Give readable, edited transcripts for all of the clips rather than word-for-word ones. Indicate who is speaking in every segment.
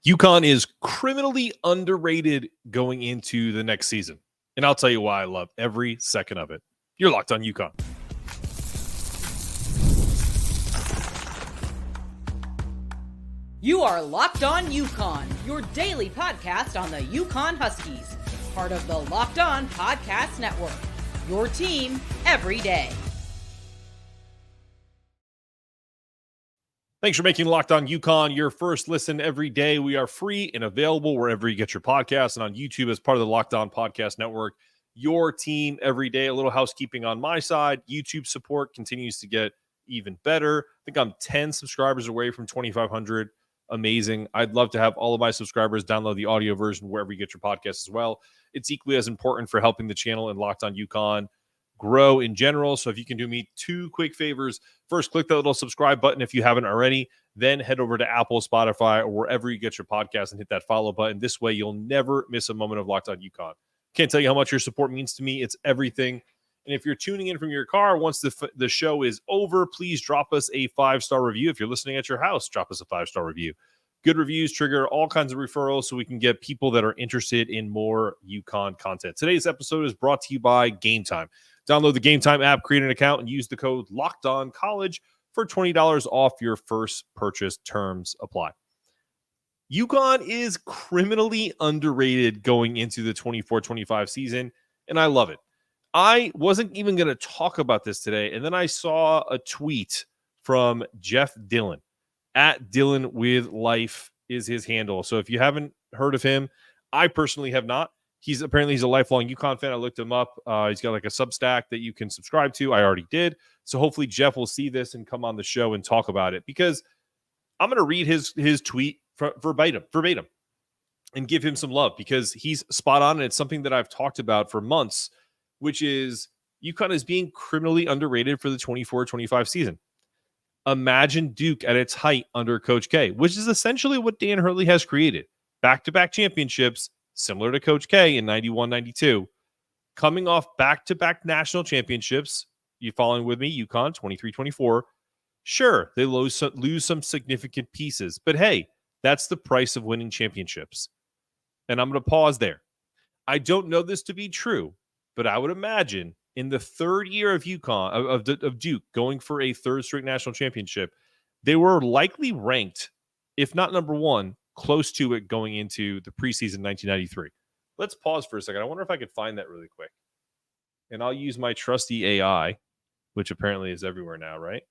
Speaker 1: UConn is criminally underrated going into the next season. And I'll tell you why I love every second of it. You're Locked On UConn.
Speaker 2: You are Locked On UConn, your daily podcast on the Yukon Huskies, part of the Locked On Podcast Network, your team every day.
Speaker 1: Thanks for making Locked On UConn your first listen every day. We are free and available wherever you get your podcasts and on YouTube as part of the Locked On Podcast Network, your team every day. A little housekeeping on my side. YouTube support continues to get even better. I think I'm 10 subscribers away from 2,500. Amazing. I'd love to have all of my subscribers download the audio version wherever you get your podcasts as well. It's equally as important for helping the channel and Locked On UConn grow in general. So if you can do me two quick favors, first, click that little subscribe button if you haven't already, then head over to Apple, Spotify, or wherever you get your podcast and hit that follow button. This way, you'll never miss a moment of Locked On UConn. Can't tell you how much your support means to me. It's everything. And if you're tuning in from your car, once the show is over, please drop us a 5-star review. If you're listening at your house, drop us a 5-star review. Good reviews trigger all kinds of referrals so we can get people that are interested in more UConn content. Today's episode is brought to you by Game Time. Download the Game Time app, create an account, and use the code LOCKEDONCollege for $20 off your first purchase. Terms apply. UConn is criminally underrated going into the 24-25 season, and I love it. I wasn't even going to talk about this today, and then I saw a tweet from Jeff Dillon. At Dylan with Life is his handle. So if you haven't heard of him, I personally have not. He's a lifelong UConn fan. I looked him up. He's got like a Substack that you can subscribe to. I already did. So hopefully Jeff will see this and come on the show and talk about it, because I'm going to read his tweet verbatim and give him some love, because he's spot on. And it's something that I've talked about for months, which is UConn is being criminally underrated for the 24-25 season. Imagine Duke at its height under Coach K, which is essentially what Dan Hurley has created. Back-to-back championships, similar to Coach K in 91-92. Coming off back-to-back national championships, you following with me, UConn 23-24. Sure, they lose some significant pieces, but hey, that's the price of winning championships. And I'm going to pause there. I don't know this to be true, but I would imagine in the third year of UConn, of Duke, going for a third straight national championship, they were likely ranked, if not number one, close to it going into the preseason 1993. Let's pause for a second. I wonder if I could find that really quick. And I'll use my trusty AI, which apparently is everywhere now, right?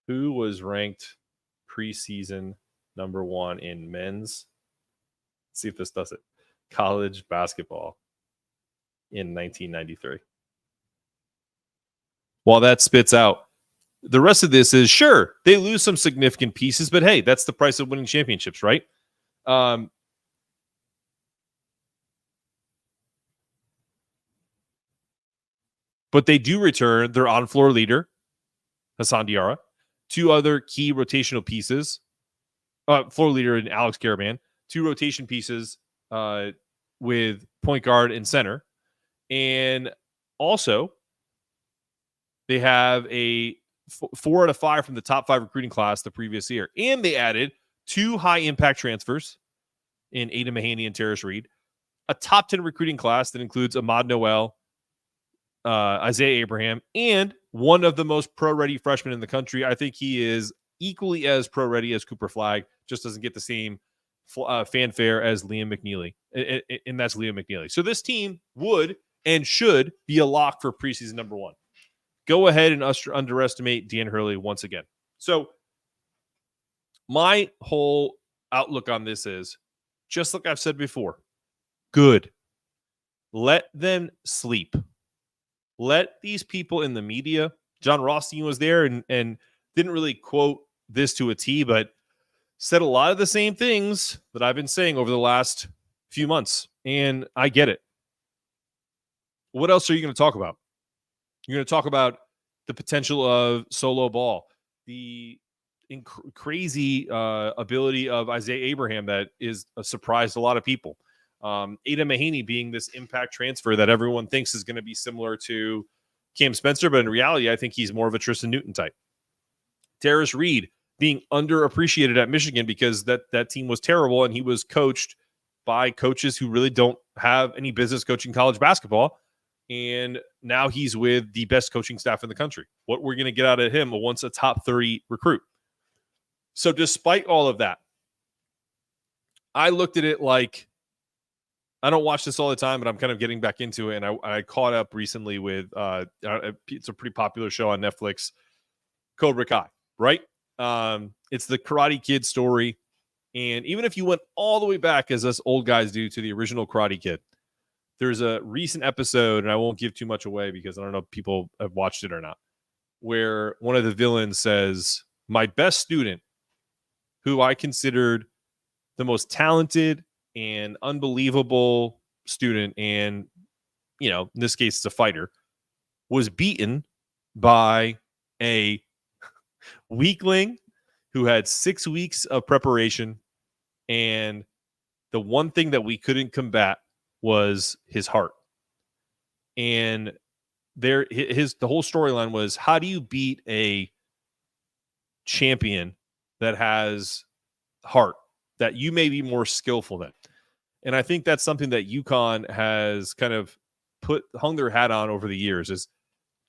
Speaker 1: Who was ranked preseason number one in men's? Let's see if this does it. College basketball in 1993. While that spits out, the rest of this is, sure, they lose some significant pieces, but hey, that's the price of winning championships, right? But they do return their on-floor leader, Hassan Diarra, two other key rotational pieces, floor leader in Alex Karaban, two rotation pieces with point guard and center. And also, they have a 4 out of 5 from the top 5 recruiting class the previous year. And they added 2 high-impact transfers in Ada Mahaney and Terrace Reed, a top 10 recruiting class that includes Ahmad Noel, Isaiah Abraham, and one of the most pro-ready freshmen in the country. I think he is equally as pro-ready as Cooper Flagg, just doesn't get the same fanfare as Liam McNeely, and that's Liam McNeely. So this team would and should be a lock for preseason number one. Go ahead and underestimate Dan Hurley once again. So my whole outlook on this is, just like I've said before, good. Let them sleep. Let these people in the media, John Rothstein was there and didn't really quote this to a T, but said a lot of the same things that I've been saying over the last few months. And I get it. What else are you going to talk about? You're going to talk about the potential of solo ball, the crazy ability of Isaiah Abraham that is a surprise to a lot of people. Ada Mahaney being this impact transfer that everyone thinks is going to be similar to Cam Spencer, but in reality, I think he's more of a Tristan Newton type. Terrace Reed being underappreciated at Michigan because that team was terrible and he was coached by coaches who really don't have any business coaching college basketball. And now he's with the best coaching staff in the country. What we're going to get out of him once a top 30 recruit. So despite all of that, I looked at it like, I don't watch this all the time, but I'm kind of getting back into it. And I caught up recently with, it's a pretty popular show on Netflix, Cobra Kai, right? It's the Karate Kid story. And even if you went all the way back, as us old guys do, to the original Karate Kid, there's a recent episode, and I won't give too much away because I don't know if people have watched it or not, where one of the villains says, my best student, who I considered the most talented and unbelievable student, and, you know, in this case, it's a fighter, was beaten by a weakling who had 6 weeks of preparation. And the one thing that we couldn't combat was his heart. And the whole storyline was, how do you beat a champion that has heart that you may be more skillful than? And I think that's something that UConn has kind of hung their hat on over the years is,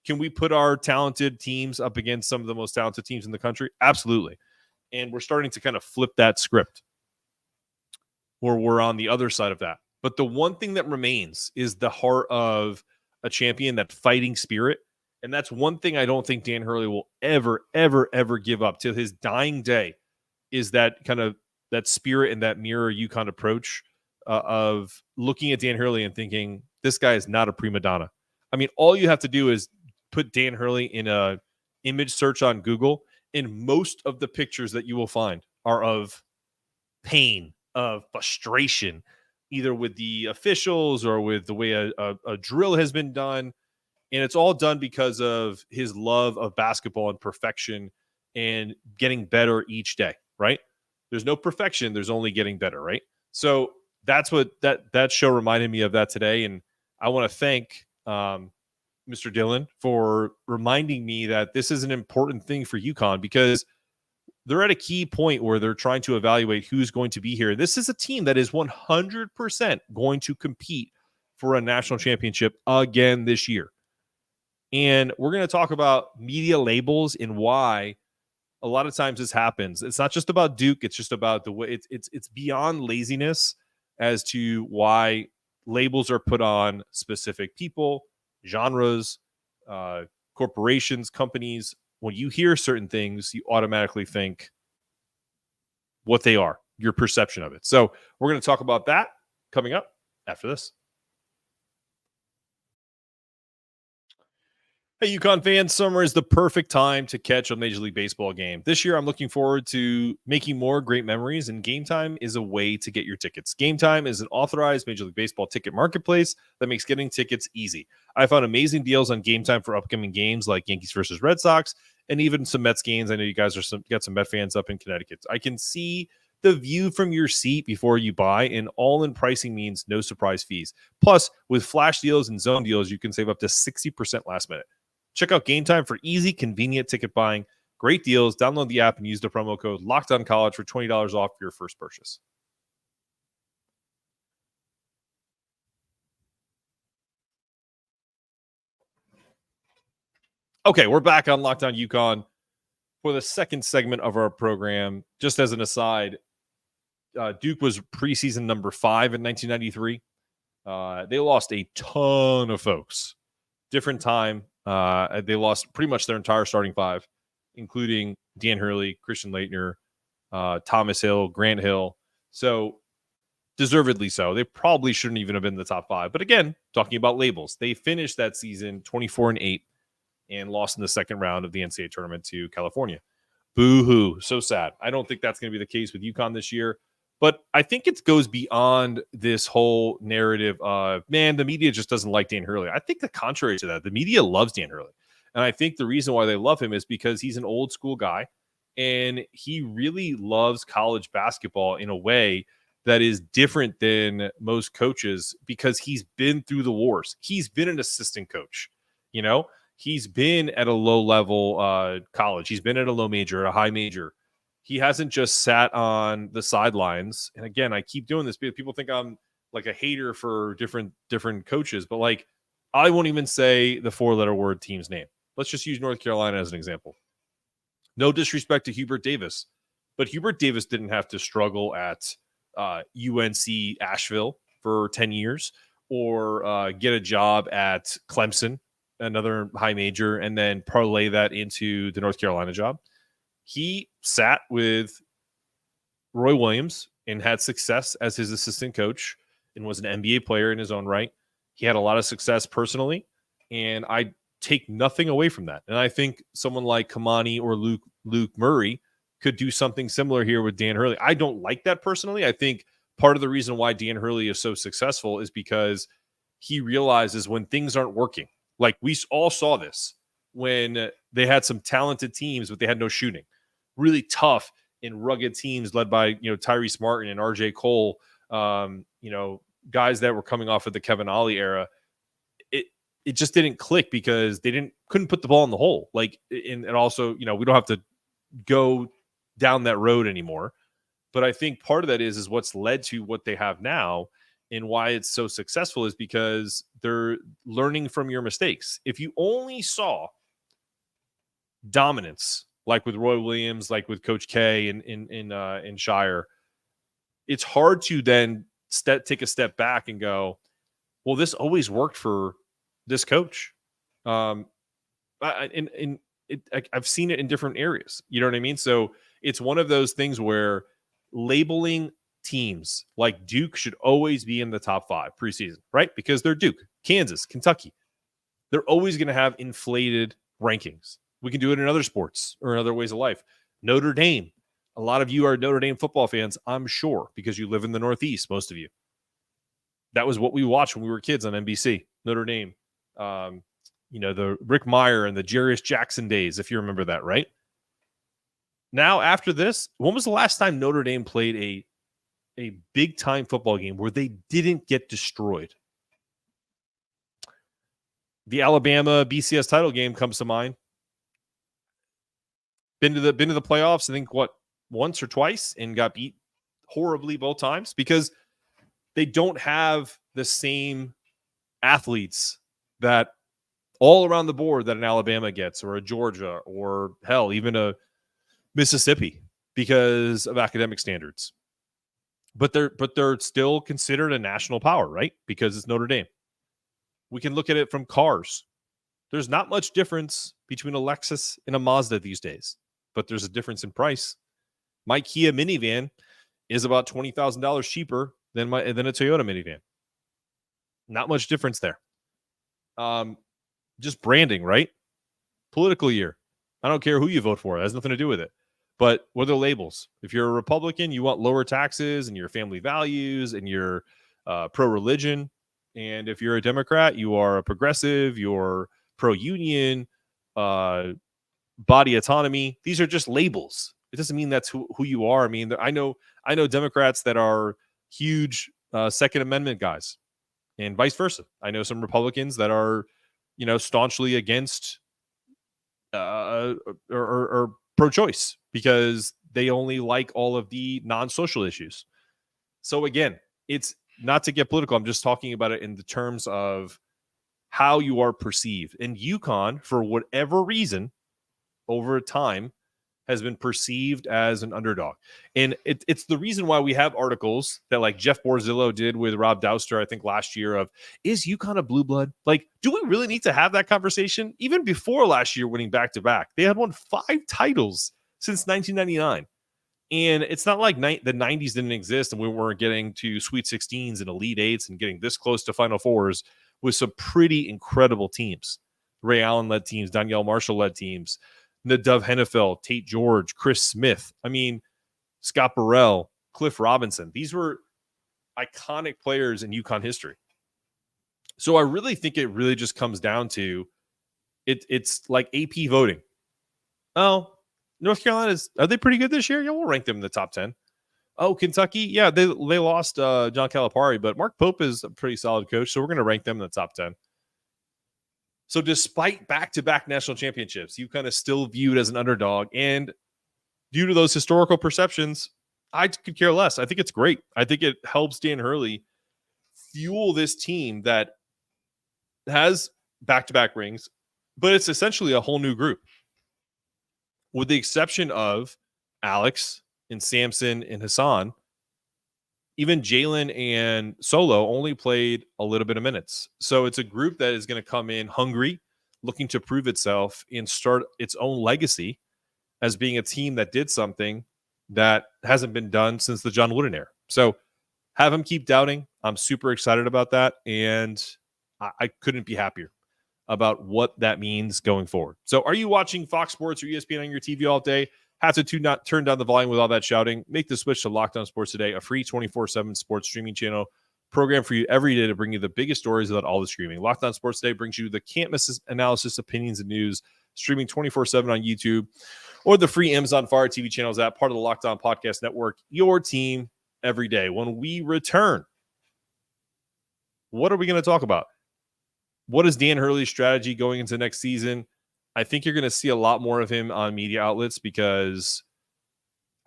Speaker 1: can we put our talented teams up against some of the most talented teams in the country? Absolutely. And we're starting to kind of flip that script, or we're on the other side of that. But the one thing that remains is the heart of a champion, that fighting spirit. And that's one thing I don't think Dan Hurley will ever, ever, ever give up till his dying day, is that kind of that spirit and that mirror UConn approach of looking at Dan Hurley and thinking, this guy is not a prima donna. I mean, all you have to do is put Dan Hurley in a image search on Google, and most of the pictures that you will find are of pain, of frustration, either with the officials or with the way a drill has been done. And it's all done because of his love of basketball and perfection and getting better each day, right? There's no perfection. There's only getting better, right? So that's what that show reminded me of that today. And I want to thank Mr. Dillon for reminding me that this is an important thing for UConn, because they're at a key point where they're trying to evaluate who's going to be here. This is a team that is 100% going to compete for a national championship again this year. And we're going to talk about media labels and why a lot of times this happens. It's not just about Duke. It's just about the way it's beyond laziness as to why labels are put on specific people, genres, corporations, companies. When you hear certain things, you automatically think what they are, your perception of it. So we're going to talk about that coming up after this. Hey, UConn fans, summer is the perfect time to catch a Major League Baseball game. This year, I'm looking forward to making more great memories, and Game Time is a way to get your tickets. Game Time is an authorized Major League Baseball ticket marketplace that makes getting tickets easy. I found amazing deals on Game Time for upcoming games like Yankees versus Red Sox, and even some Mets games. I know you guys got some Met fans up in Connecticut. I can see the view from your seat before you buy, and all-in pricing means no surprise fees. Plus, with flash deals and zone deals, you can save up to 60% last minute. Check out Game Time for easy, convenient ticket buying. Great deals. Download the app and use the promo code LOCKEDONCollege for $20 off your first purchase. Okay, we're back on Locked On UConn for the second segment of our program. Just as an aside, Duke was preseason number 5 in 1993. They lost a ton of folks. Different time. They lost pretty much their entire starting 5, including Dan Hurley, Christian Laettner, Thomas Hill, Grant Hill. So deservedly so. They probably shouldn't even have been in the top 5. But again, talking about labels, they finished that season 24-8 and lost in the second round of the NCAA tournament to California. Boo-hoo. So sad. I don't think that's going to be the case with UConn this year. But I think it goes beyond this whole narrative of, man, the media just doesn't like Dan Hurley. I think the contrary to that. The media loves Dan Hurley. And I think the reason why they love him is because he's an old school guy, and he really loves college basketball in a way that is different than most coaches, because he's been through the wars. He's been an assistant coach. You know, he's been at a low level college. He's been at a low major, a high major. he hasn't just sat on the sidelines. And again, I keep doing this because people think I'm like a hater for different coaches, but like I won't even say the 4-letter word team's name. Let's just use North Carolina as an example. No disrespect to Hubert Davis, but Hubert Davis didn't have to struggle at UNC Asheville for 10 years or get a job at Clemson, another high major, and then parlay that into the North Carolina job. He sat with Roy Williams and had success as his assistant coach and was an NBA player in his own right. He had a lot of success personally, and I take nothing away from that. And I think someone like Kamani or Luke Murray could do something similar here with Dan Hurley. I don't like that personally. I think part of the reason why Dan Hurley is so successful is because he realizes when things aren't working. Like we all saw this when they had some talented teams, but they had no shooting. Really tough and rugged teams led by, Tyrese Martin and RJ Cole, guys that were coming off of the Kevin Ollie era. It just didn't click because they couldn't put the ball in the hole. Like, and also, we don't have to go down that road anymore. But I think part of that is what's led to what they have now and why it's so successful is because they're learning from your mistakes. If you only saw dominance, like with Roy Williams, like with Coach K in Shire, it's hard to then take a step back and go, well, this always worked for this coach. I've seen it in different areas. You know what I mean? So it's one of those things where labeling teams like Duke should always be in the top 5 preseason, right? Because they're Duke, Kansas, Kentucky. They're always going to have inflated rankings. We can do it in other sports or in other ways of life. Notre Dame. A lot of you are Notre Dame football fans, I'm sure, because you live in the Northeast, most of you. That was what we watched when we were kids on NBC, Notre Dame. The Rick Meyer and the Jarius Jackson days, if you remember that, right? Now, after this, when was the last time Notre Dame played a big-time football game where they didn't get destroyed? The Alabama BCS title game comes to mind. Been to the playoffs, I think, once or twice, and got beat horribly both times because they don't have the same athletes that all around the board that an Alabama gets, or a Georgia, or hell, even a Mississippi, because of academic standards. But they're still considered a national power, right? Because it's Notre Dame. We can look at it from cars. There's not much difference between a Lexus and a Mazda these days, but there's a difference in price. My Kia minivan is about $20,000 cheaper than a Toyota minivan. Not much difference there. Just branding, right? Political year. I don't care who you vote for. It has nothing to do with it. But what are the labels? If you're a Republican, you want lower taxes and your family values and you're pro-religion. And if you're a Democrat, you are a progressive, you're pro-union, body autonomy. These are just labels. It doesn't mean that's who you are. I mean, I know Democrats that are huge Second Amendment guys and vice versa. I know some Republicans that are, staunchly against or pro-choice because they only like all of the non-social issues. So again, it's not to get political. I'm just talking about it in the terms of how you are perceived. And UConn, for whatever reason, over time, has been perceived as an underdog. And it's the reason why we have articles that like Jeff Borzillo did with Rob Douster, I think last year, of, is UConn a blue blood? Like, do we really need to have that conversation? Even before last year winning back-to-back, they had won 5 titles since 1999. And it's not like the 90s didn't exist and we weren't getting to Sweet 16s and Elite 8s and getting this close to Final Fours with some pretty incredible teams. Ray Allen-led teams, Danielle Marshall-led teams, Nadav Hennefeld, Tate George, Chris Smith. I mean, Scott Burrell, Cliff Robinson. These were iconic players in UConn history. So I really think it really just comes down to it's like AP voting. Oh, North Carolina's, are they pretty good this year? Yeah, we'll rank them in the top 10. Oh, Kentucky, yeah, they lost John Calipari, but Mark Pope is a pretty solid coach, so we're going to rank them in the top 10. So despite back-to-back national championships, UConn is still viewed as an underdog. And due to those historical perceptions, I could care less. I think it's great. I think it helps Dan Hurley fuel this team that has back-to-back rings, but it's essentially a whole new group, with the exception of Alex and Samson and Hassan. Even Jalen and Solo only played a little bit of minutes. So it's a group that is going to come in hungry, looking to prove itself and start its own legacy as being a team that did something that hasn't been done since the John Wooden era. So have them keep doubting. I'm super excited about that. And I couldn't be happier about what that means going forward. So are you watching Fox Sports or ESPN on your TV all day? Have to not turn down the volume with all that shouting. Make the switch to Locked On Sports Today, a free 24/7 sports streaming channel program for you every day to bring you the biggest stories about all the streaming. Locked On Sports Today brings you the can't miss analysis, opinions, and news, streaming 24/7 on YouTube or the free Amazon Fire TV channels app, part of the Locked On Podcast Network, your team every day. When we return, what are we going to talk about? What is Dan Hurley's strategy going into next season? I think you're going to see a lot more of him on media outlets because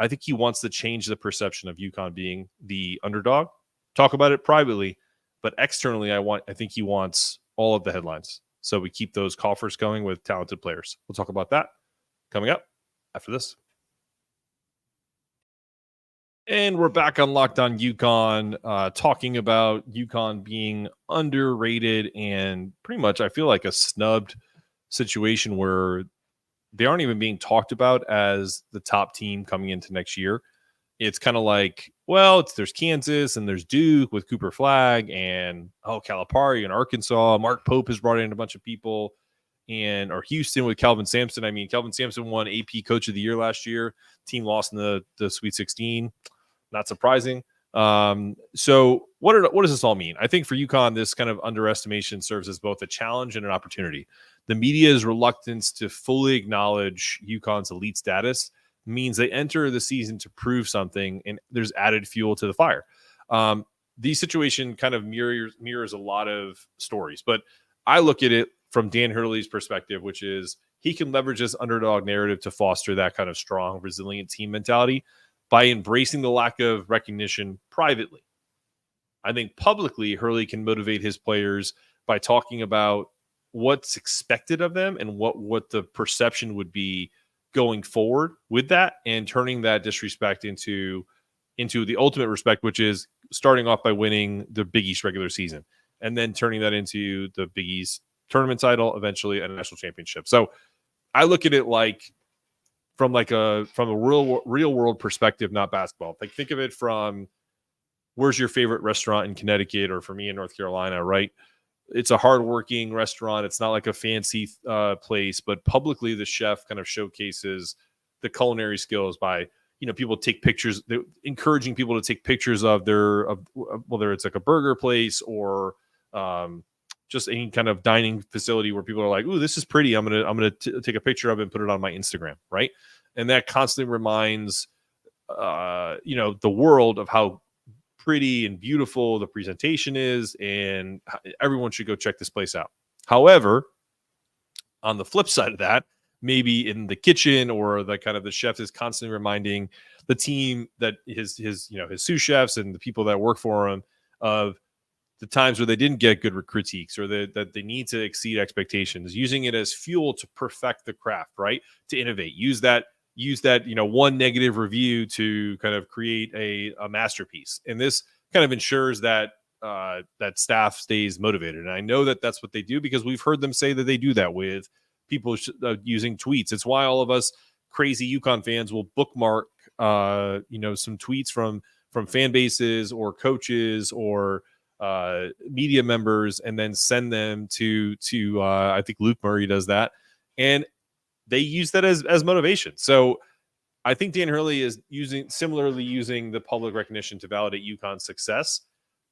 Speaker 1: I think he wants to change the perception of UConn being the underdog. Talk about it privately, but externally, I think he wants all of the headlines. So we keep those coffers going with talented players. We'll talk about that coming up after this. And we're back on Locked On UConn, talking about UConn being underrated and pretty much, I feel like, a snubbed situation where they aren't even being talked about as the top team coming into next year. It's kind of like, well, there's Kansas and there's Duke with Cooper Flagg and Calipari and Arkansas. Mark Pope has brought in a bunch of people, or Houston with Kelvin Sampson. I mean, Kelvin Sampson won AP Coach of the Year last year. Team lost in the Sweet 16. Not surprising. So what does this all mean? I think for UConn, this kind of underestimation serves as both a challenge and an opportunity. The media's reluctance to fully acknowledge UConn's elite status means they enter the season to prove something, and there's added fuel to the fire. The situation kind of mirrors a lot of stories, but I look at it from Dan Hurley's perspective, which is he can leverage this underdog narrative to foster that kind of strong, resilient team mentality by embracing the lack of recognition privately. I think publicly, Hurley can motivate his players by talking about what's expected of them and what the perception would be going forward with that, and turning that disrespect into the ultimate respect, which is starting off by winning the Big East regular season and then turning that into the Big East tournament title, eventually a national championship. So I look at it like from a real world perspective, not basketball. Like, think of it from, where's your favorite restaurant in Connecticut, or for me in North Carolina, right? It's a hardworking restaurant. It's not like a fancy place, but publicly the chef kind of showcases the culinary skills by, people take pictures, encouraging people to take pictures of whether it's like a burger place or just any kind of dining facility where people are like, "Ooh, this is pretty. I'm gonna take a picture of it and put it on my Instagram," right? And that constantly reminds the world of how pretty and beautiful the presentation is, and everyone should go check this place out. However, on the flip side of that, maybe in the kitchen or the chef is constantly reminding the team that his sous chefs and the people that work for him of the times where they didn't get good critiques, or that they need to exceed expectations, using it as fuel to perfect the craft, right? To innovate, use that one negative review to kind of create a masterpiece. And this kind of ensures that that staff stays motivated. And I know that that's what they do, because we've heard them say that they do that with people using tweets. It's why all of us crazy UConn fans will bookmark some tweets from fan bases or coaches or media members, and then send them to I think Luke Murray does that, and they use that as motivation. So I think Dan Hurley is similarly using the public recognition to validate UConn's success,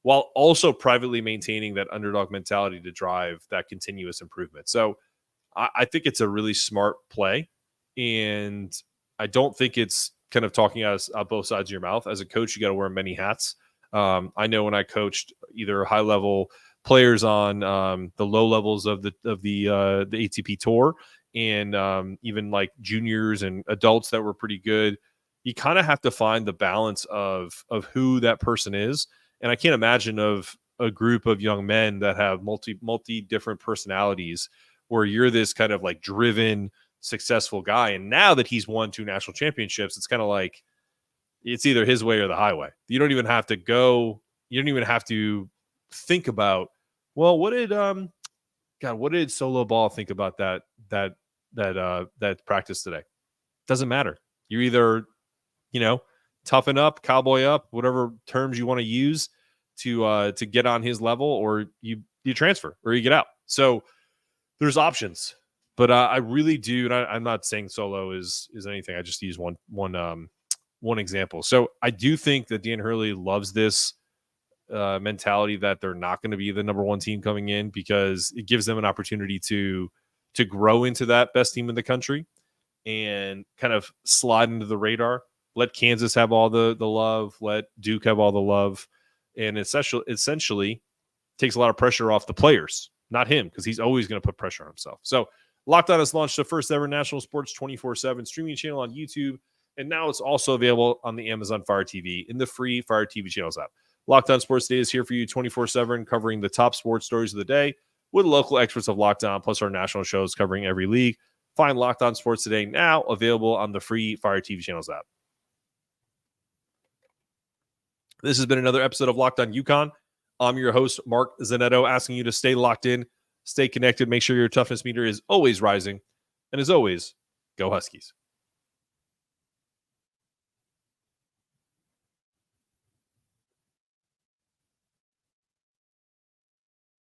Speaker 1: while also privately maintaining that underdog mentality to drive that continuous improvement. So I think it's a really smart play, and I don't think it's kind of talking out both sides of your mouth. As a coach, you got to wear many hats. I know when I coached either high level players on the low levels of the ATP tour, and even like juniors and adults that were pretty good, you kind of have to find the balance of who that person is. And I can't imagine of a group of young men that have multi different personalities where you're this kind of like driven, successful guy. And now that he's won 2 national championships, it's kind of like it's either his way or the highway. You don't even have to go. You don't even have to think about, well, what did Solo Ball think about that practice today? Doesn't matter. You're either, toughen up, cowboy up, whatever terms you want to use to get on his level, or you transfer or you get out. So there's options, but I really do. And I'm not saying Solo is anything. I just use one example. So I do think that Dan Hurley loves this mentality that they're not going to be the number 1 team coming in, because it gives them an opportunity to grow into that best team in the country and kind of slide into the radar. Let Kansas have all the love. Let Duke have all the love. And essentially takes a lot of pressure off the players, not him, because he's always going to put pressure on himself. So Locked On has launched the first ever national sports 24/7 streaming channel on YouTube. And now it's also available on the Amazon Fire TV in the free Fire TV channels app. Locked On Sports Day is here for you 24/7, covering the top sports stories of the day with local experts of Locked On, plus our national shows covering every league. Find Locked On Sports Today now available on the free Fire TV channels app. This has been another episode of Locked On UConn. I'm your host, Mark Zanetto, asking you to stay locked in, stay connected, make sure your toughness meter is always rising. And as always, go Huskies.